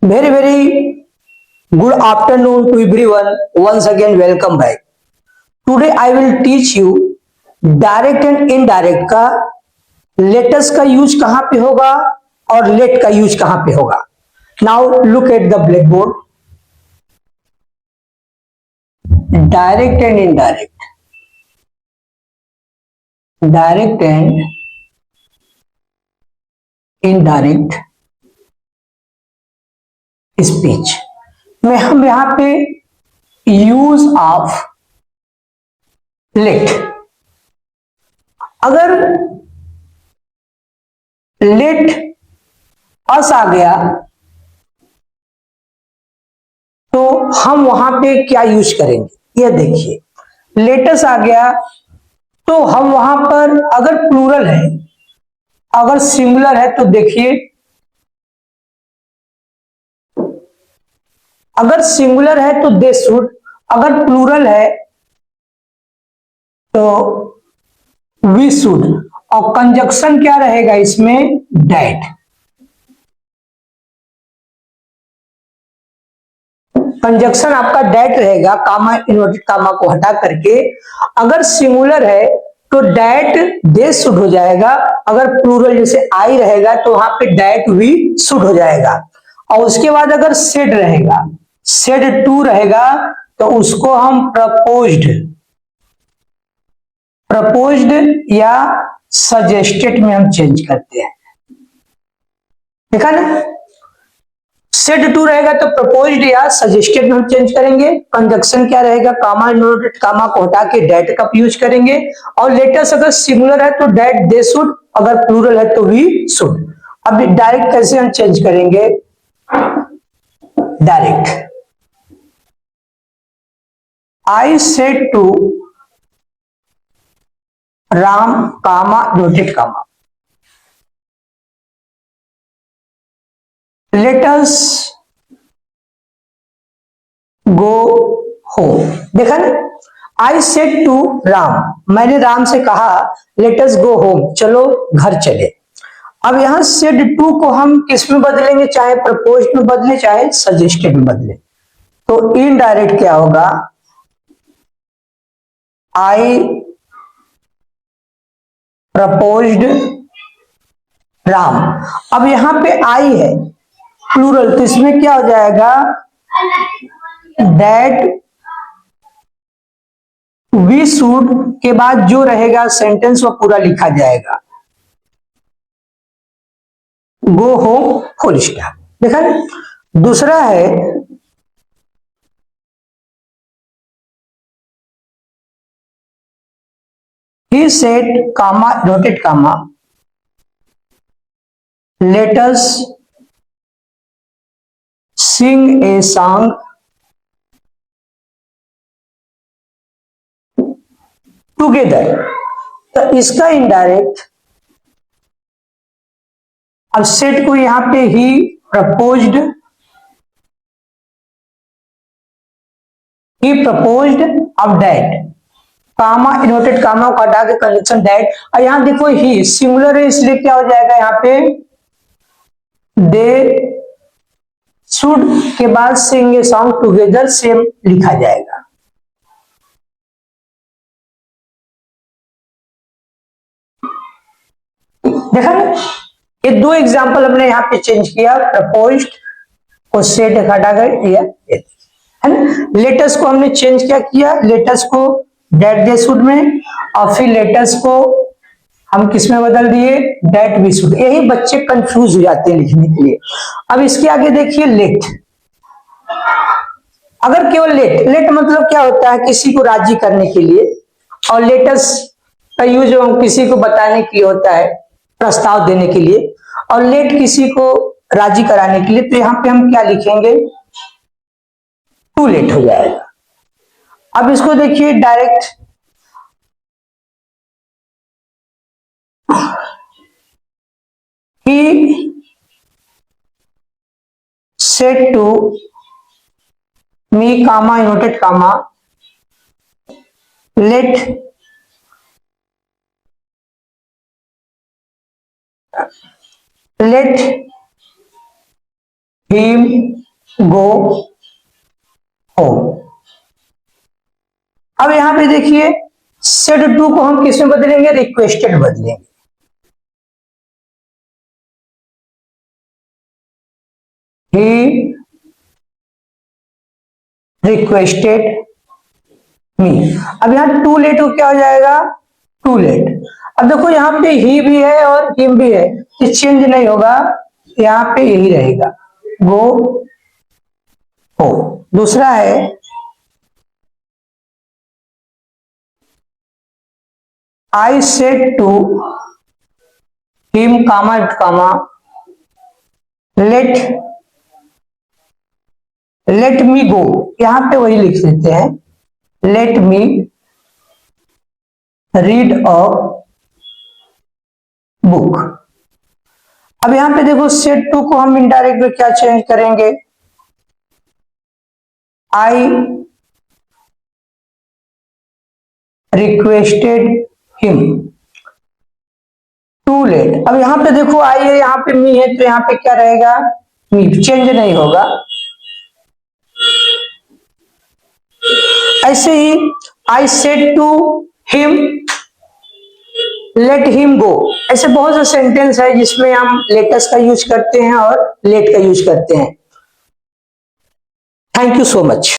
Very, very good afternoon to everyone. Once again, welcome back. Today I will teach you direct and indirect का latus का use कहां पे होगा और late का यूज कहां पे होगा. Now look at the black board. Direct and indirect, direct and indirect speech में हम यहां पे यूज ऑफ लेट. अगर लेट अस आ गया तो हम वहां पे क्या यूज करेंगे. ये देखिए, लेटस आ गया तो हम वहां पर अगर प्लूरल है, अगर सिंगुलर है तो देखिए, अगर सिंगुलर है तो दे शुड, अगर प्लूरल है तो वी शुड, और कंजक्शन क्या रहेगा इसमें, डैट. कंजक्शन आपका डैट रहेगा, कामा इन्वर्टेड कामा को हटा करके. अगर सिंगुलर है तो डैट दे शुड हो जाएगा, अगर प्लूरल जैसे आई रहेगा तो वहां पे डैट वी शुड हो जाएगा. और उसके बाद अगर सेड रहेगा, सेड टू रहेगा तो उसको हम प्रपोज्ड, प्रपोज्ड या सजेस्टेड में हम चेंज करते हैं. देखा ना, सेड टू रहेगा तो प्रपोज्ड या सजेस्टेड में हम चेंज करेंगे. कंजक्शन क्या रहेगा, कामा इन्वर्टेड कामा को हटा के डैट का यूज करेंगे. और लेटस अगर सिंगुलर है तो डैट दे शुड, अगर प्लूरल है तो वी शुड. अब डायरेक्ट कैसे हम चेंज करेंगे, direct I said to Ram comma inverted comma let us go home. देखा ना, आई सेड टू राम, मैंने राम से कहा लेट अस गो होम, चलो घर चले. अब यहां सेड टू को हम किस में बदलेंगे, चाहे प्रपोज में बदले चाहे सजेस्टेड में बदले. तो इनडायरेक्ट क्या होगा, आई प्रपोज्ड राम. अब यहां पे आई है प्लूरल, तो इसमें क्या हो जाएगा, दैट वी शुड के बाद जो रहेगा सेंटेंस वो पूरा लिखा जाएगा, गो होम फुल स्टॉप. देखा ना. दूसरा है he said comma dotted comma let us sing a song together. तो इसका इनडायरेक्ट, अब सेट को यहां पे ही प्रपोज्ड, ही प्रपोज्ड अब डैट, कामा इन्वर्टेड कामा को हटा के कंजक्शन डैट. और यहां देखो ही सिंगुलर है इसलिए क्या हो जाएगा, यहां पे दे शुड के बाद सिंग ए सॉन्ग टुगेदर सेम लिखा जाएगा. देखा ना, ये दो एग्जांपल हमने यहाँ पे चेंज किया, प्रपोज्ड को सेट हटा कर दिया है ना. लेटस को हमने चेंज क्या किया, लेटस को डेट दे शुड में, और फिर लेटस को हम किस में बदल दिए, डेट वी शुड. यही बच्चे कंफ्यूज हो जाते हैं लिखने के लिए. अब इसके आगे देखिए लेट. अगर केवल लेट, लेट मतलब क्या होता है, किसी को राजी करने के लिए, और लेटस का यूज किसी को बताने के लिए होता है, प्रस्ताव देने के लिए. और लेट किसी को राजी कराने के लिए. तो यहां पे हम क्या लिखेंगे, टू लेट हो जाएगा. अब इसको देखिए direct, he said to me comma inverted comma let him go home. अब यहां पे देखिए सेड टू को हम किस में बदलेंगे, रिक्वेस्टेड बदलेंगे। ही रिक्वेस्टेड मी। अब यहां टू लेट को क्या हो जाएगा, टू लेट। अब देखो यहां पे ही भी है और हिम भी है, तो चेंज नहीं होगा, यहां पे यही रहेगा, गो हो। दूसरा है I said to him, let me go। यहां पे वही लिख देते हैं, let me read a book। अब यहां पे देखो सेड टू को हम इनडायरेक्ट में क्या चेंज करेंगे, I requested him to let. अब यहां पे देखो आई है, यहां पे मी है, तो यहां पे क्या रहेगा, मी, चेंज नहीं होगा। ऐसे ही I said to him let him go. ऐसे बहुत से सेंटेंस है जिसमें हम लेटस का यूज करते हैं और लेट का यूज करते हैं। Thank you so much.